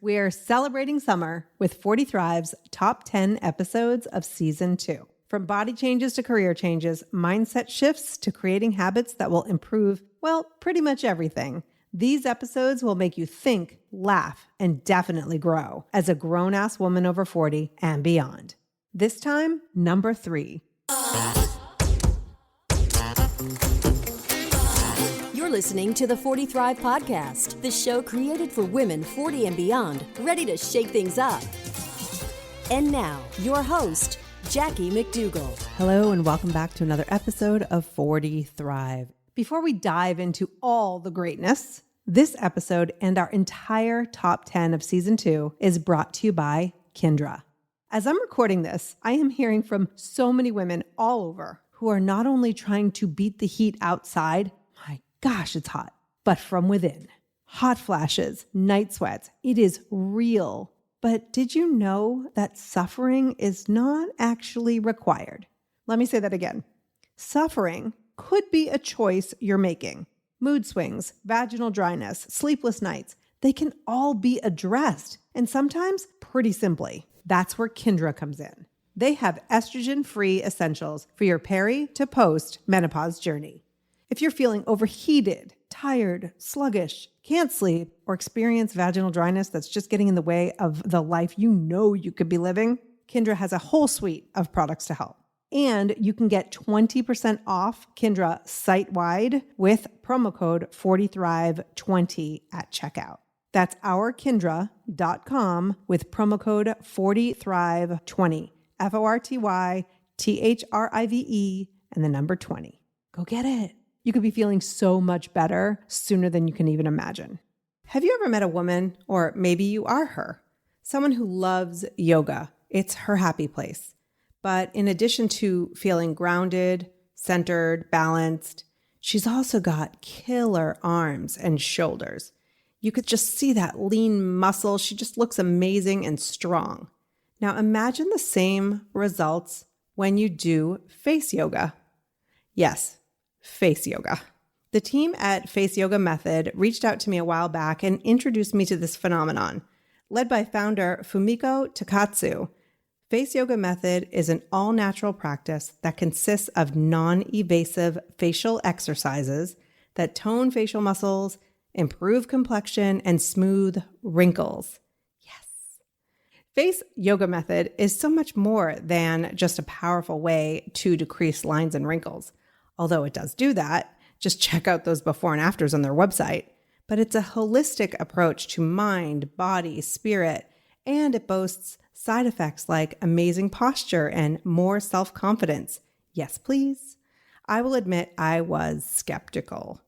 we're celebrating summer with 40 Thrive's top 10 episodes of season 2. From body changes to career changes, mindset shifts to creating habits that will improve, well, pretty much everything. These episodes will make you think, laugh, and definitely grow as a grown-ass woman over 40 and beyond. This time, number 3. You're listening to the 40 Thrive Podcast, the show created for women 40 and beyond, ready to shake things up. And now, your host, Jackie McDougall. Hello and welcome back to another episode of 40 Thrive. Before we dive into all the greatness, this episode and our entire top 10 of season 2 is brought to you by Kindra. As I'm recording this, I am hearing from so many women all over who are not only trying to beat the heat outside, my gosh, it's hot, but from within. Hot flashes, night sweats, it is real. But did you know that suffering is not actually required? Let me say that again. Suffering could be a choice you're making. Mood swings, vaginal dryness, sleepless nights, they can all be addressed, and sometimes pretty simply. That's where Kindra comes in. They have estrogen-free essentials for your peri to post-menopause journey. If you're feeling overheated, tired, sluggish, can't sleep, or experience vaginal dryness that's just getting in the way of the life you know you could be living, Kindra has a whole suite of products to help. And you can get 20% off Kindra site-wide with promo code 40thrive20 at checkout. That's ourkindra.com with promo code 40thrive20. FORTYTHRIVE and the number 20. Go get it. You could be feeling so much better sooner than you can even imagine. Have you ever met a woman, or maybe you are her, someone who loves yoga? It's her happy place. But in addition to feeling grounded, centered, balanced, she's also got killer arms and shoulders. You could just see that lean muscle. She just looks amazing and strong. Now imagine the same results when you do face yoga. Yes, face yoga. The team at Face Yoga Method reached out to me a while back and introduced me to this phenomenon. Led by founder Fumiko Takatsu, Face Yoga Method is an all-natural practice that consists of non-invasive facial exercises that tone facial muscles, improve complexion, and smooth wrinkles. Yes. Face Yoga Method is so much more than just a powerful way to decrease lines and wrinkles. Although it does do that, just check out those before and afters on their website. But it's a holistic approach to mind, body, spirit, and it boasts side effects like amazing posture and more self-confidence. Yes, please. I will admit I was skeptical.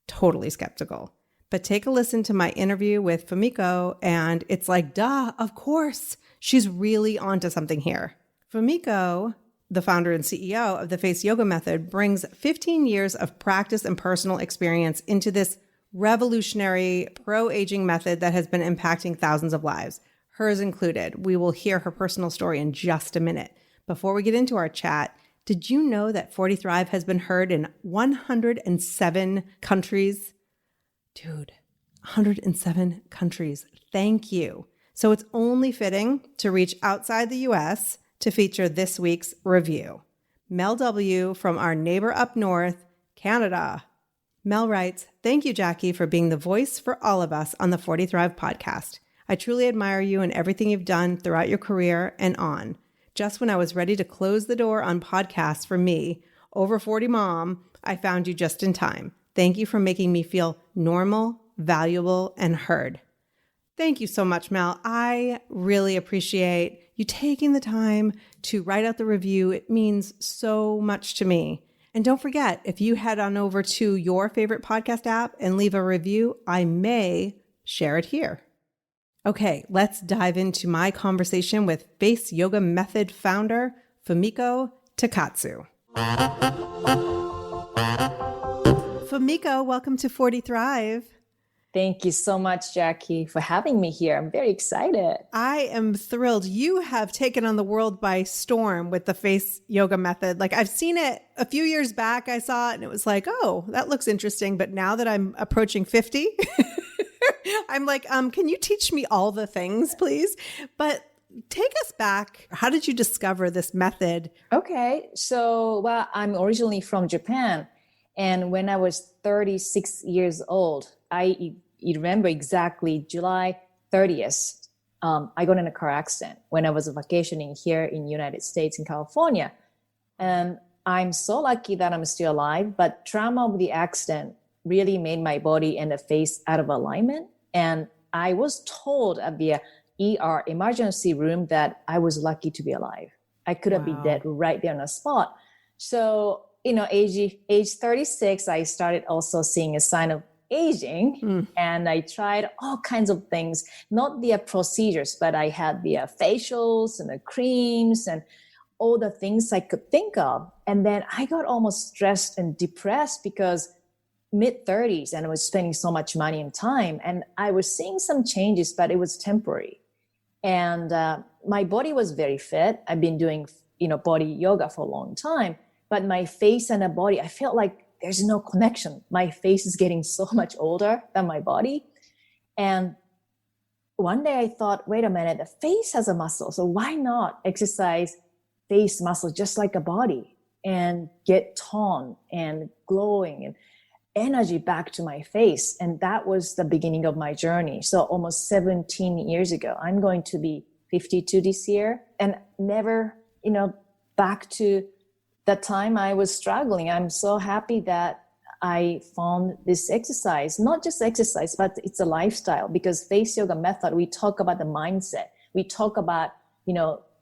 Totally skeptical. But take a listen to my interview with Fumiko, and it's like, duh, of course. She's really onto something here. Fumiko, the founder and CEO of the Face Yoga Method, brings 15 years of practice and personal experience into this revolutionary pro-aging method that has been impacting thousands of lives, hers included. We will hear her personal story in just a minute. Before we get into our chat, did you know that 40 Thrive has been heard in 107 countries? Dude, 107 countries. Thank you. So it's only fitting to reach outside the US to feature this week's review. Mel W. from our neighbor up north, Canada. Mel writes, "Thank you, Jackie, for being the voice for all of us on the 40 Thrive podcast. I truly admire you and everything you've done throughout your career and on. Just when I was ready to close the door on podcasts for me, over 40 mom, I found you just in time. Thank you for making me feel normal, valuable, and heard." Thank you so much, Mel. I really appreciate you taking the time to write out the review. It means so much to me. And don't forget, if you head on over to your favorite podcast app and leave a review, I may share it here. Okay, let's dive into my conversation with Face Yoga Method founder, Fumiko Takatsu. Fumiko, welcome to 40 Thrive. Thank you so much, Jackie, for having me here. I'm very excited. I am thrilled. You have taken on the world by storm with the Face Yoga Method. Like, I've seen it a few years back. I saw it and it was like, oh, that looks interesting. But now that I'm approaching 50, I'm like, can you teach me all the things, please? But take us back. How did you discover this method? Okay. So, well, I'm originally from Japan. And when I was 36 years old, you remember exactly July 30th, I got in a car accident when I was vacationing here in the United States in California. And I'm so lucky that I'm still alive, but trauma of the accident really made my body and the face out of alignment. And I was told at the ER emergency room that I was lucky to be alive. I could have been dead right there on the spot. So, age 36, I started also seeing a sign of aging, and I tried all kinds of things, not the procedures, but I had the facials and the creams and all the things I could think of. And then I got almost stressed and depressed because mid 30s and I was spending so much money and time, and I was seeing some changes, but it was temporary. And my body was very fit. I've been doing, body yoga for a long time, but my face and the body, I felt like there's no connection. My face is getting so much older than my body. And one day I thought, wait a minute, the face has a muscle. So why not exercise face muscle just like a body and get toned and glowing and energy back to my face? And that was the beginning of my journey. So almost 17 years ago, I'm going to be 52 this year, and never, back to the time I was struggling. I'm so happy that I found this exercise, not just exercise, but it's a lifestyle, because face yoga method, we talk about the mindset. We talk about,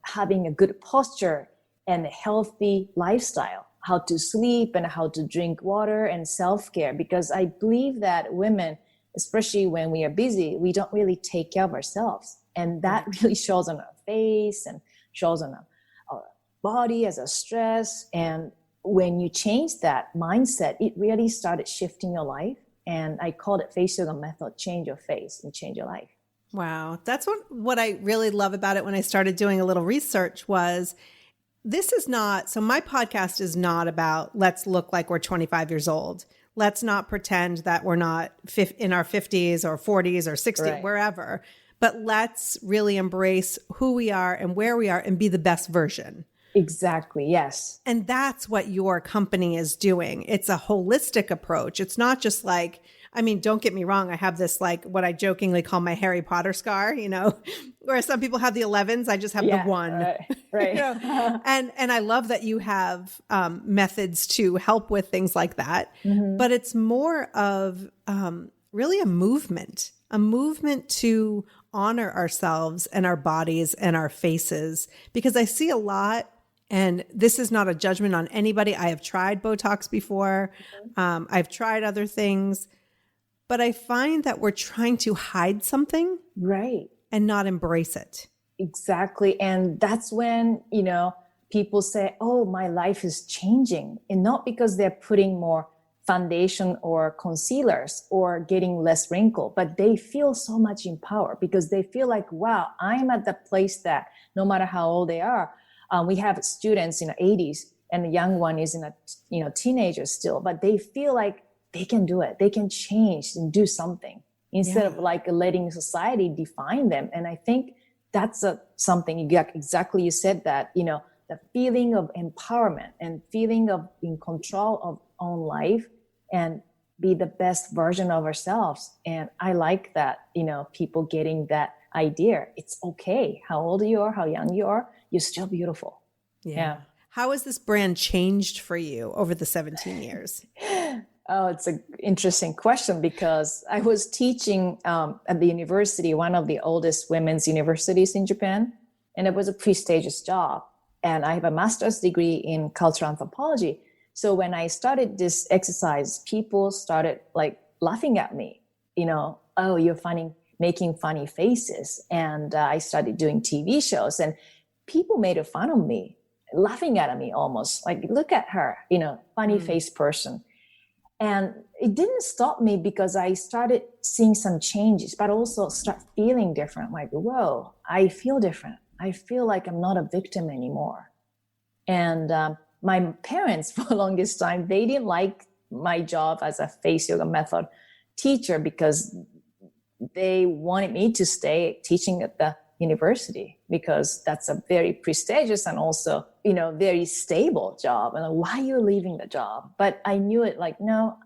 having a good posture and a healthy lifestyle, how to sleep and how to drink water and self-care. Because I believe that women, especially when we are busy, we don't really take care of ourselves. And that really shows on our face and shows on our body as a stress. And when you change that mindset, it really started shifting your life. And I called it face yoga method, change your face and change your life. Wow. That's what I really love about it when I started doing a little research was this is not, so my podcast is not about let's look like we're 25 years old. Let's not pretend that we're not in our 50s or 40s or 60s, wherever, but let's really embrace who we are and where we are and be the best version. Exactly. Yes. And that's what your company is doing. It's a holistic approach. It's not just like, don't get me wrong. I have this, like what I jokingly call my Harry Potter scar, where some people have the 11s. I just have the one. Right. And I love that you have methods to help with things like that. Mm-hmm. But it's more of really a movement to honor ourselves and our bodies and our faces. Because I see a lot, and this is not a judgment on anybody. I have tried Botox before. Mm-hmm. I've tried other things. But I find that we're trying to hide something. Right. And not embrace it. Exactly. And that's when, people say, oh, my life is changing. And not because they're putting more foundation or concealers or getting less wrinkle, but they feel so much empowered because they feel like, wow, I'm at the place that no matter how old they are, we have students in the 80s and the young one is in a, teenager still, but they feel like they can do it. They can change and do something instead of like letting society define them. And I think that's something you said that, the feeling of empowerment and feeling of in control of own life and be the best version of ourselves. And I like that, people getting that idea. It's okay. How old you are, how young you are, you're still beautiful. Yeah. How has this brand changed for you over the 17 years? Oh, it's an interesting question because I was teaching at the university, one of the oldest women's universities in Japan, and it was a prestigious job. And I have a master's degree in cultural anthropology. So when I started this exercise, people started like laughing at me, oh, you're making funny faces. And I started doing TV shows and people made fun of me, laughing at me almost like, look at her, funny face person. And it didn't stop me because I started seeing some changes, but also start feeling different. Like, whoa, I feel different. I feel like I'm not a victim anymore. And my parents, for the longest time, they didn't like my job as a face yoga method teacher because they wanted me to stay teaching at the university because that's a very prestigious and also, very stable job. And like, why are you leaving the job? But I knew it like, no,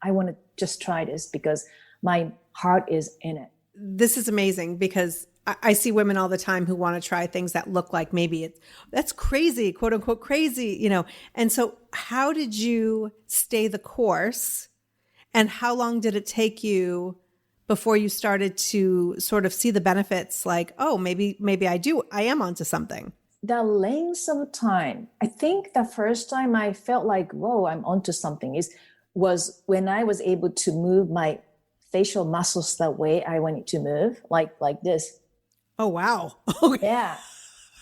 I want to just try this because my heart is in it. This is amazing because I see women all the time who want to try things that look like maybe that's crazy, quote unquote crazy, And so how did you stay the course and how long did it take you before you started to sort of see the benefits like, oh, maybe I am onto something? The length of time, I think the first time I felt like, whoa, I'm onto something was when I was able to move my facial muscles the way I wanted to move, like this. Oh, wow. Okay. Yeah.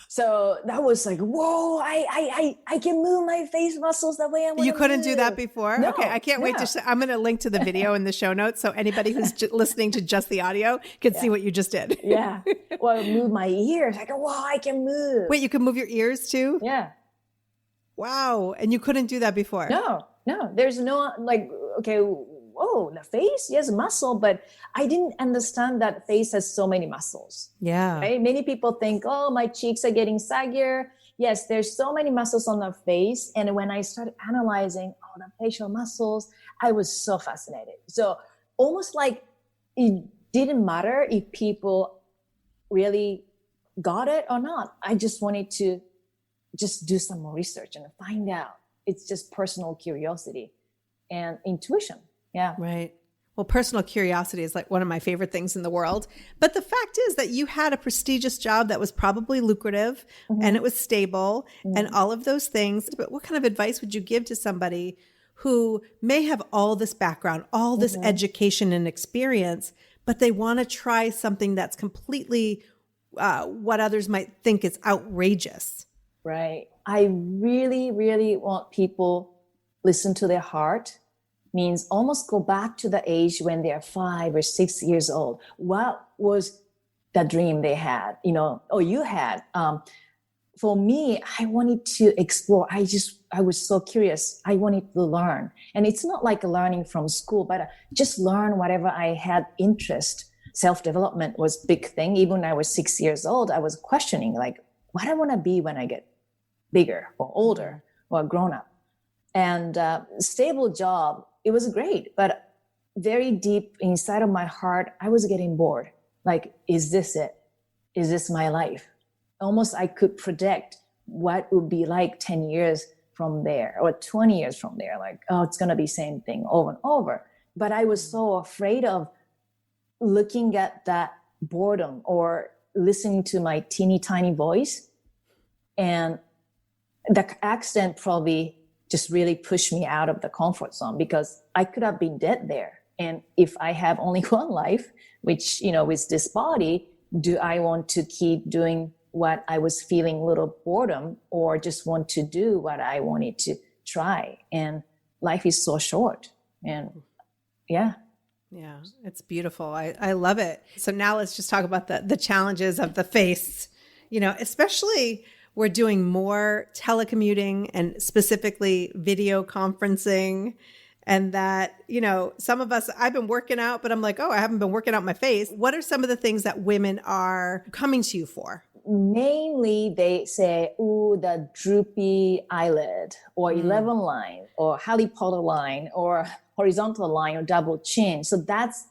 So that was like, whoa, I can move my face muscles the way I want to. You couldn't do that before? No, okay. I can't wait I'm going to link to the video in the show notes. So anybody who's listening to just the audio can see what you just did. Yeah. Well, move my ears. I go, whoa, I can move. Wait, you can move your ears too? Yeah. Wow. And you couldn't do that before? No. There's no okay, whoa, the face, yes, muscle, but I didn't understand that face has so many muscles. Yeah. Right? Many people think, oh, my cheeks are getting saggier. Yes, there's so many muscles on the face. And when I started analyzing all the facial muscles, I was so fascinated. So almost like it didn't matter if people really got it or not. I just wanted to just do some more research and find out. It's just personal curiosity and intuition. Yeah. Right. Well, personal curiosity is like one of my favorite things in the world. But the fact is that you had a prestigious job that was probably lucrative and it was stable and all of those things. But what kind of advice would you give to somebody who may have all this background, all this education and experience, but they want to try something that's completely what others might think is outrageous? Right. I really, really want people listen to their heart. Means almost go back to the age when they're 5 or 6 years old. What was the dream they had, or you had? For me, I wanted to explore. I was so curious. I wanted to learn. And it's not like learning from school, but just learn whatever I had interest. Self-development was a big thing. Even when I was 6 years old, I was questioning like, what I want to be when I get bigger or older or grown up. And stable job, it was great, but very deep inside of my heart, I was getting bored. Like, is this it? Is this my life? Almost I could predict what it would be like 10 years from there or 20 years from there. Like, oh, it's going to be same thing over and over. But I was so afraid of looking at that boredom or listening to my teeny tiny voice. And the accident probably just really pushed me out of the comfort zone because I could have been dead there. And if I have only one life, which, with this body, do I want to keep doing what I was feeling little boredom or just want to do what I wanted to try? And life is so short. And yeah. Yeah, it's beautiful. I love it. So now let's just talk about the challenges of the face, especially we're doing more telecommuting and specifically video conferencing. And that, some of us, I've been working out, but I'm like, oh, I haven't been working out my face. What are some of the things that women are coming to you for? Mainly they say, ooh, the droopy eyelid or 11 line or Harry Potter line or horizontal line or double chin. So that's,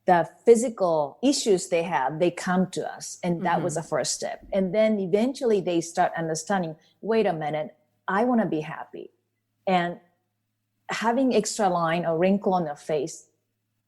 the physical issues they have, they come to us. And that was the first step. And then eventually they start understanding, wait a minute, I want to be happy. And having extra line or wrinkle on their face,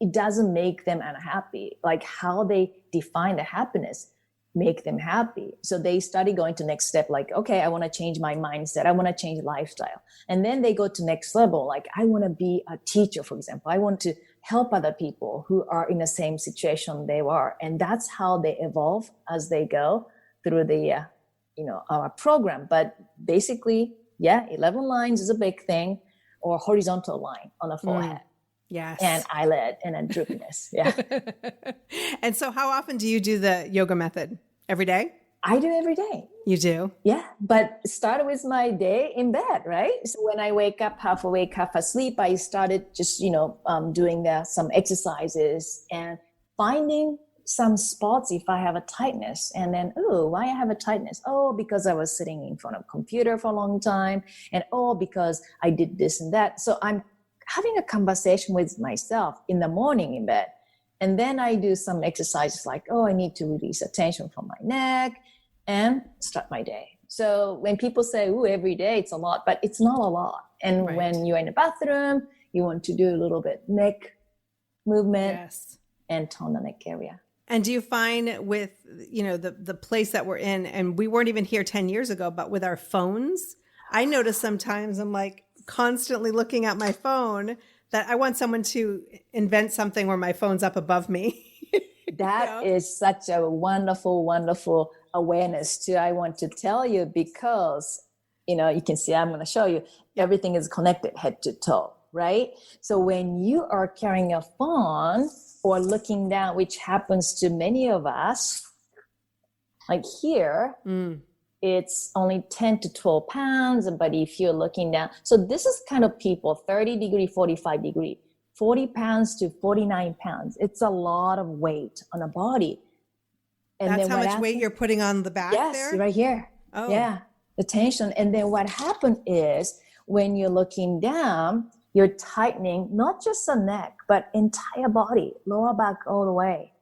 it doesn't make them unhappy. Like how they define the happiness make them happy. So they started going to next step, like, okay, I want to change my mindset. I want to change lifestyle. And then they go to next level. Like I want to be a teacher, for example. I want to help other people who are in the same situation they are. And that's how they evolve as they go through the, our program. But basically, 11 lines is a big thing, or horizontal line on the forehead. Yes. And eyelid and then droopiness. Yeah. And so how often do you do the yoga method? Every day? I do every day. You do? Yeah. But start with my day in bed, right? So when I wake up, half awake, half asleep, I started just, doing some exercises. And finding some spots if I have a tightness, and then, oh, why I have a tightness? Oh, because I was sitting in front of a computer for a long time, and oh, because I did this and that. So I'm having a conversation with myself in the morning in bed. And then I do some exercises like, oh, I need to release the tension from my neck and start my day. So when people say, oh, every day it's a lot, but it's not a lot. And when you're in the bathroom, you want to do a little bit neck movement and tone the neck area. And do you find with, the place that we're in, and we weren't even here 10 years ago, but with our phones, I notice sometimes I'm like constantly looking at my phone that I want someone to invent something where my phone's up above me. That is such a wonderful, wonderful awareness too. I want to tell you because, you can see, I'm going to show you, everything is connected head to toe, right? So when you are carrying a phone or looking down, which happens to many of us, like here, it's only 10 to 12 pounds. But if you're looking down, so this is kind of people, 30 degree, 45 degree, 40 pounds to 49 pounds. It's a lot of weight on a body. And that's then how much weight you're putting on the back there? Yes, right here. Oh. Yeah, the tension. And then what happened is when you're looking down, you're tightening not just the neck, but entire body, lower back all the way.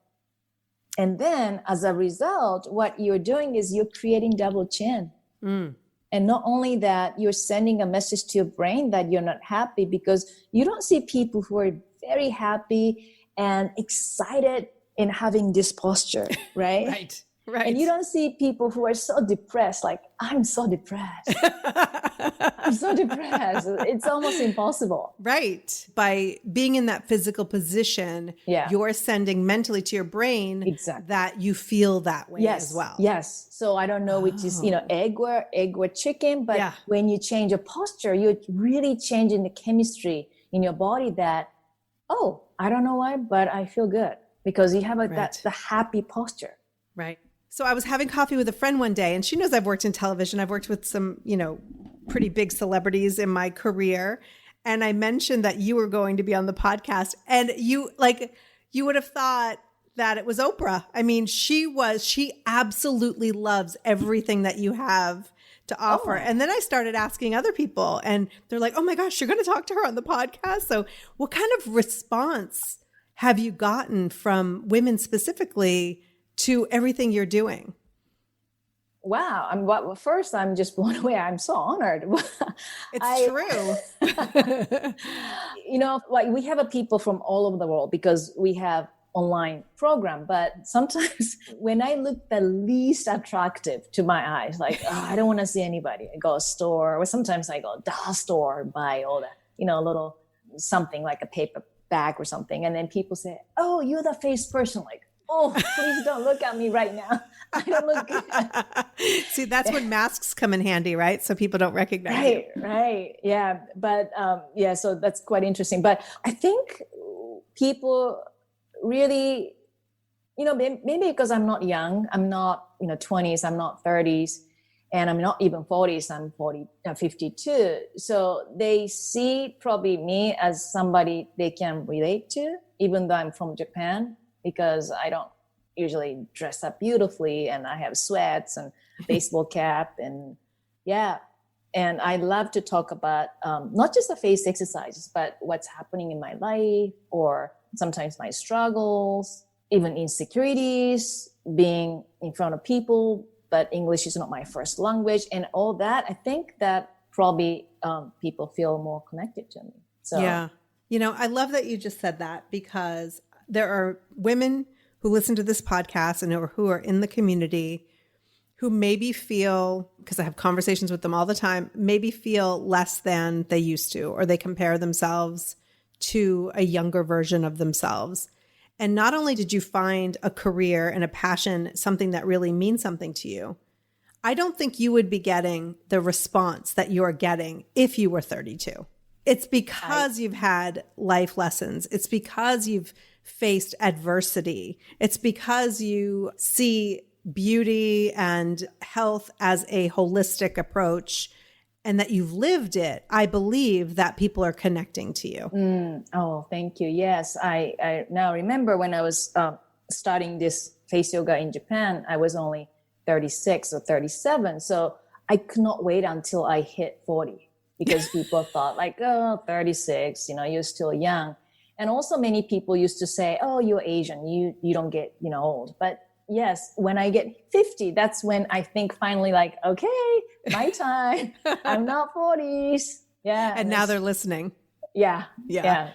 And then as a result, what you're doing is you're creating double chin. And not only that, you're sending a message to your brain that you're not happy, because you don't see people who are very happy and excited in having this posture, right? Right. And you don't see people who are so depressed, like, I'm so depressed. I'm so depressed. It's almost impossible. Right. By being in that physical position, you're sending mentally to your brain that you feel that way as well. Yes. So I don't know which is, egg or chicken, but when you change your posture, you're really changing the chemistry in your body that, oh, I don't know why, but I feel good because you have the happy posture. Right. So I was having coffee with a friend one day, and she knows I've worked in television. I've worked with some, pretty big celebrities in my career. And I mentioned that you were going to be on the podcast, and you would have thought that it was Oprah. I mean, she absolutely loves everything that you have to offer. And then I started asking other people, and they're like, oh my gosh, you're going to talk to her on the podcast. So what kind of response have you gotten from women specifically to everything you're doing? Wow. First, I'm just blown away. I'm so honored. It's true. Like we have people from all over the world because we have online program, but sometimes when I look the least attractive to my eyes, like, I don't want to see anybody. I go to a store, or sometimes I go to the store, buy all that, little something like a paper bag or something. And then people say, oh, you're the face person. Like, oh, please don't look at me right now. I don't look good. See, that's when masks come in handy, right? So people don't recognize you. Right. Yeah. But so that's quite interesting. But I think people really, maybe because I'm not young, I'm not, 20s, I'm not 30s, and I'm not even 40s, I'm 52. So they see probably me as somebody they can relate to, even though I'm from Japan, because I don't usually dress up beautifully and I have sweats and baseball cap and and I love to talk about not just the face exercises, but what's happening in my life, or sometimes my struggles, even insecurities, being in front of people, but English is not my first language, and all that. I think that probably people feel more connected to me. So yeah, I love that you just said that, because there are women who listen to this podcast and who are in the community who maybe feel, because I have conversations with them all the time, maybe feel less than they used to, or they compare themselves to a younger version of themselves. And not only did you find a career and a passion, something that really means something to you, I don't think you would be getting the response that you're getting if you were 32. It's because you've had life lessons. It's because you've faced adversity. It's because you see beauty and health as a holistic approach, and that you've lived it, I believe that people are connecting to you. Oh, thank you. Yes, I now remember when I was starting this face yoga in Japan, I was only 36 or 37. So I could not wait until I hit 40 because people thought like, oh, 36, you're still young. And also many people used to say, oh, you're Asian. You don't get, old. But yes, when I get 50, that's when I think finally like, okay, my time. I'm not 40s. Yeah. And now they're listening. Yeah.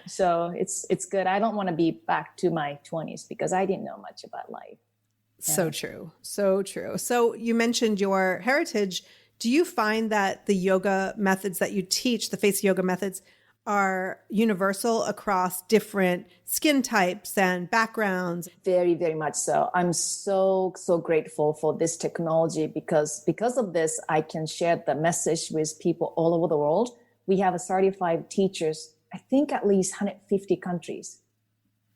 So it's good. I don't want to be back to my 20s because I didn't know much about life. Yeah. So true. So true. So you mentioned your heritage. Do you find that the yoga methods that you teach, the face yoga methods, are universal across different skin types and backgrounds? Very, very much so. I'm so grateful for this technology because of this, I can share the message with people all over the world. We have a certified teachers, I think at least 150 countries.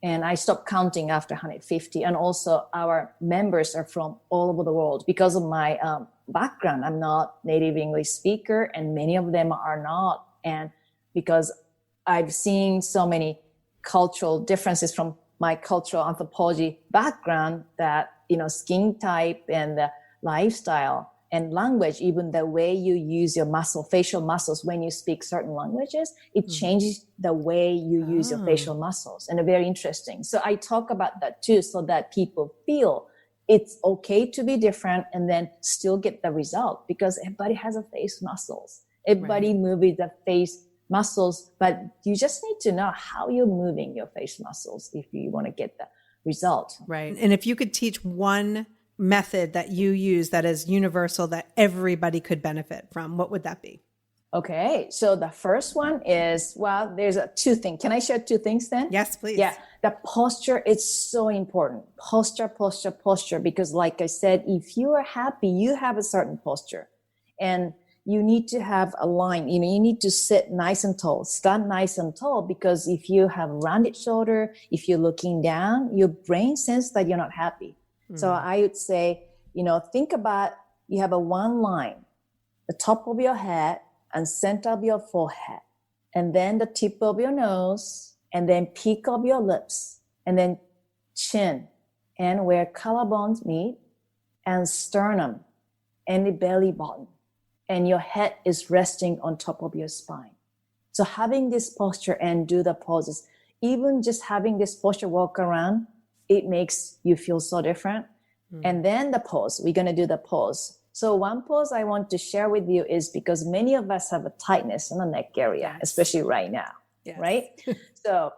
And I stopped counting after 150. And also our members are from all over the world because of my background. I'm not native English speaker and many of them are not. And because I've seen so many cultural differences from my cultural anthropology background that, skin type and the lifestyle and language, even the way you use your facial muscles when you speak certain languages, it changes the way you use your facial muscles. And very interesting. So I talk about that too, so that people feel it's okay to be different and then still get the result because everybody has a face muscles. Everybody moves the face muscles, but you just need to know how you're moving your face muscles if you want to get the result. Right. And if you could teach one method that you use that is universal that everybody could benefit from, what would that be? Okay. So the first one is, there's two things. Can I share two things then? Yes, please. Yeah. The posture is so important. Posture. Because like I said, if you are happy, you have a certain posture and you need to have a line, you need to sit nice and tall, stand nice and tall, because if you have rounded shoulder, if you're looking down, your brain senses that you're not happy. So I would say, think about, you have a one line, the top of your head and center of your forehead, and then the tip of your nose, and then peak of your lips, and then chin, and where collarbones meet, and sternum, and the belly button, and your head is resting on top of your spine. So having this posture and do the poses, even just having this posture walk around, it makes you feel so different. And then the pose, we're going to do the pose. So one pose I want to share with you is because many of us have a tightness in the neck area, especially right now, right? So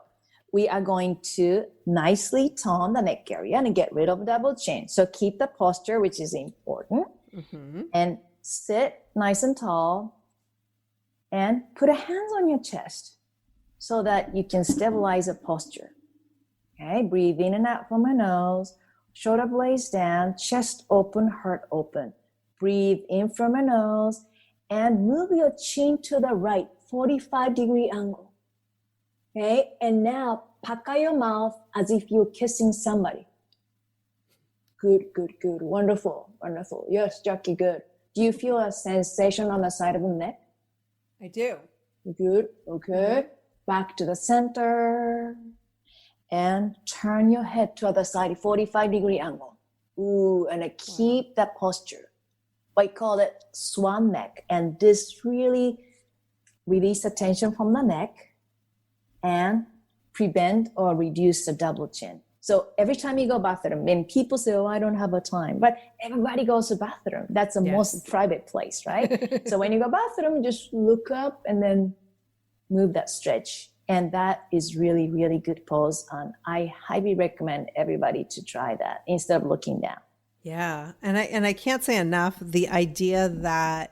we are going to nicely tone the neck area and get rid of double chin. So keep the posture, which is important, and sit nice and tall and put a hands on your chest so that you can stabilize the posture. Okay, breathe in and out from your nose, shoulder blades down, chest open, heart open. Breathe in from your nose and move your chin to the right, 45-degree angle. Okay, and now pucker your mouth as if you're kissing somebody. Good. Wonderful. Yes, Jackie, good. Do you feel a sensation on the side of the neck? I do. Good. Okay. Back to the center. And turn your head to the other side, 45-degree angle. And keep that posture. I call it swan neck. And this really release the tension from the neck and prevent or reduce the double chin. So every time you go bathroom, and people say, I don't have a time, but everybody goes to bathroom. That's the most private place, right? So when you go bathroom, just look up and then move that stretch. And that is really, really good pose. And I highly recommend everybody to try that instead of looking down. Yeah. And I can't say enough the idea that,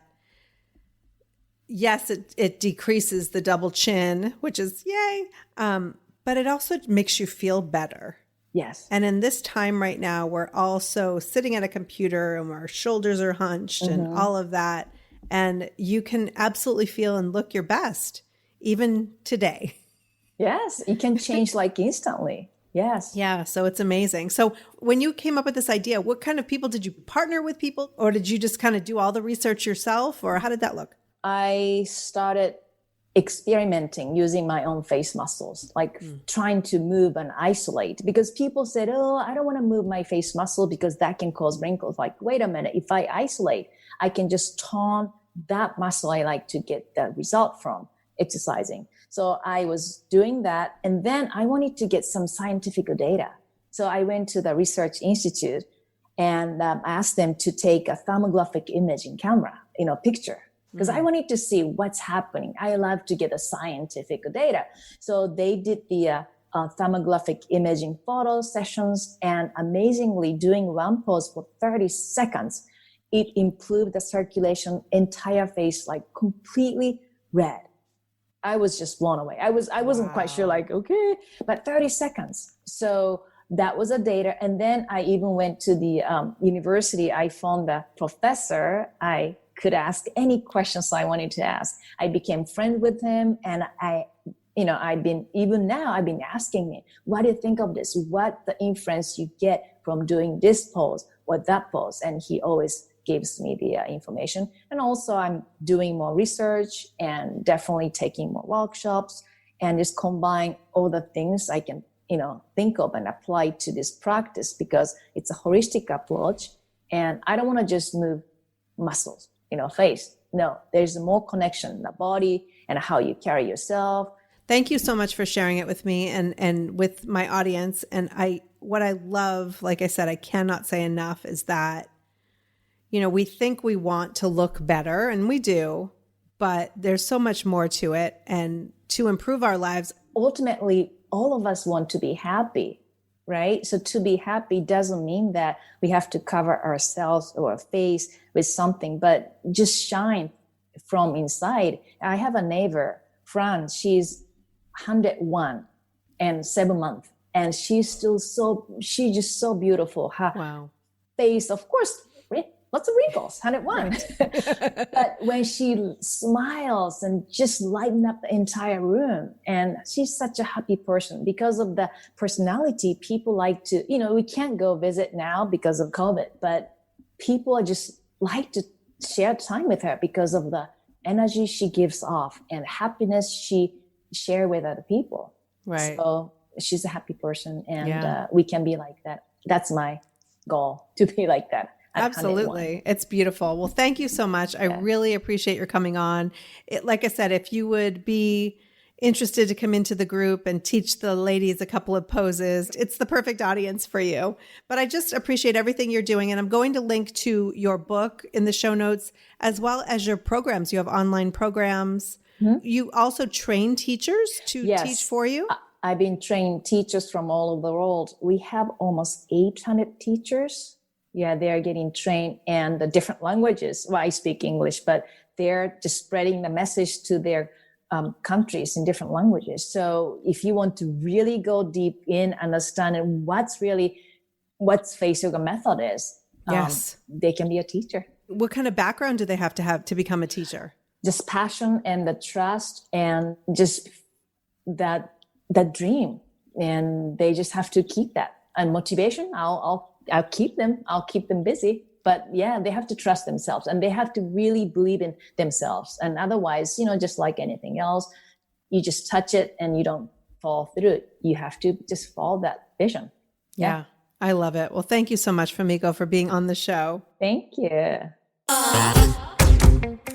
yes, it decreases the double chin, which is yay. But it also makes you feel better. Yes. And in this time right now, we're also sitting at a computer and our shoulders are hunched and all of that. And you can absolutely feel and look your best, even today. Yes, it can change like instantly. Yes. Yeah. So it's amazing. So when you came up with this idea, what kind of people did you partner with people, or did you just kind of do all the research yourself, or how did that look? I started experimenting using my own face muscles, like trying to move and isolate, because people said, oh, I don't want to move my face muscle because that can cause wrinkles. Like, wait a minute, if I isolate, I can just tone that muscle I like to get the result from exercising. So I was doing that. And then I wanted to get some scientific data. So I went to the research institute and asked them to take a thermographic imaging camera, picture, because I wanted to see what's happening. I love to get the scientific data. So they did the thermographic imaging photo sessions, and amazingly, doing one pose for 30 seconds, it improved the circulation, entire face, like completely red. I was just blown away. I wasn't quite sure, like, okay, but 30 seconds. So that was a data. And then I even went to the university. I found the professor. I could ask any questions I wanted to ask. I became friends with him, and I've been asking me, what do you think of this? What the inference you get from doing this pose or that pose? And he always gives me the information. And also I'm doing more research and definitely taking more workshops, and just combine all the things I can, think of and apply to this practice, because it's a holistic approach. And I don't want to just move muscles, face. No, there's more connection in the body and how you carry yourself. Thank you so much for sharing it with me and with my audience. And what I love, like I said, I cannot say enough, is that, we think we want to look better, and we do, but there's so much more to it. And to improve our lives, ultimately, all of us want to be happy, right? So to be happy doesn't mean that we have to cover ourselves or our face with something, but just shine from inside. I have a neighbor, Fran, she's 101 and 7 months, and she's just so beautiful. Her face, of course, lots of wrinkles, 101. But when she smiles and just lighten up the entire room, and she's such a happy person because of the personality. People like to, we can't go visit now because of COVID, but people just like to share time with her because of the energy she gives off and happiness she share with other people. Right. So she's a happy person, and we can be like that. That's my goal, to be like that. Absolutely. It's beautiful. Well, thank you so much. I really appreciate your coming on. Like I said, if you would be interested to come into the group and teach the ladies a couple of poses, it's the perfect audience for you. But I just appreciate everything you're doing. And I'm going to link to your book in the show notes, as well as your programs. You have online programs. Mm-hmm. You also train teachers to teach for you? I've been training teachers from all over the world. We have almost 800 teachers. Yeah, they are getting trained, and the different languages. Well, I speak English, but they're just spreading the message to their countries in different languages. So if you want to really go deep in understanding what face yoga method is, they can be a teacher. What kind of background do they have to become a teacher? Just passion and the trust and just that dream. And they just have to keep that. And motivation, I'll keep them. I'll keep them busy. But they have to trust themselves, and they have to really believe in themselves. And otherwise, just like anything else, you just touch it and you don't fall through it. You have to just follow that vision. Yeah. I love it. Well, thank you so much, Fumiko, for being on the show. Thank you.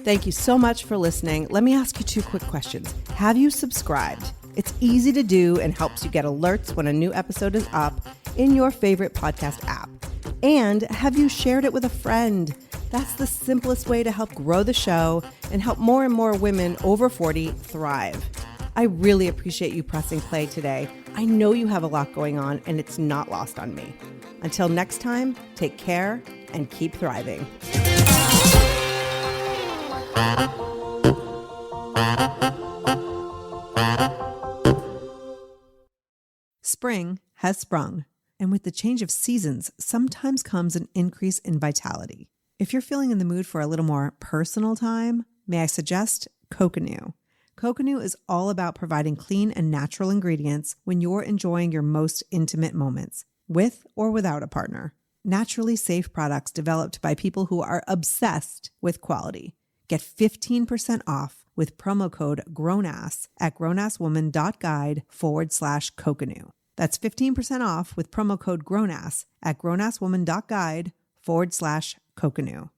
Thank you so much for listening. Let me ask you 2 quick questions. Have you subscribed? It's easy to do and helps you get alerts when a new episode is up in your favorite podcast app. And have you shared it with a friend? That's the simplest way to help grow the show and help more and more women over 40 thrive. I really appreciate you pressing play today. I know you have a lot going on, and it's not lost on me. Until next time, take care and keep thriving. Spring has sprung, and with the change of seasons, sometimes comes an increase in vitality. If you're feeling in the mood for a little more personal time, may I suggest Kokonoo. Kokonoo is all about providing clean and natural ingredients when you're enjoying your most intimate moments, with or without a partner. Naturally safe products developed by people who are obsessed with quality. Get 15% off with promo code GROWNASS at grownasswoman.guide/Kokonu. That's 15% off with promo code GROWNASS at grownasswoman.guide/Kokonu.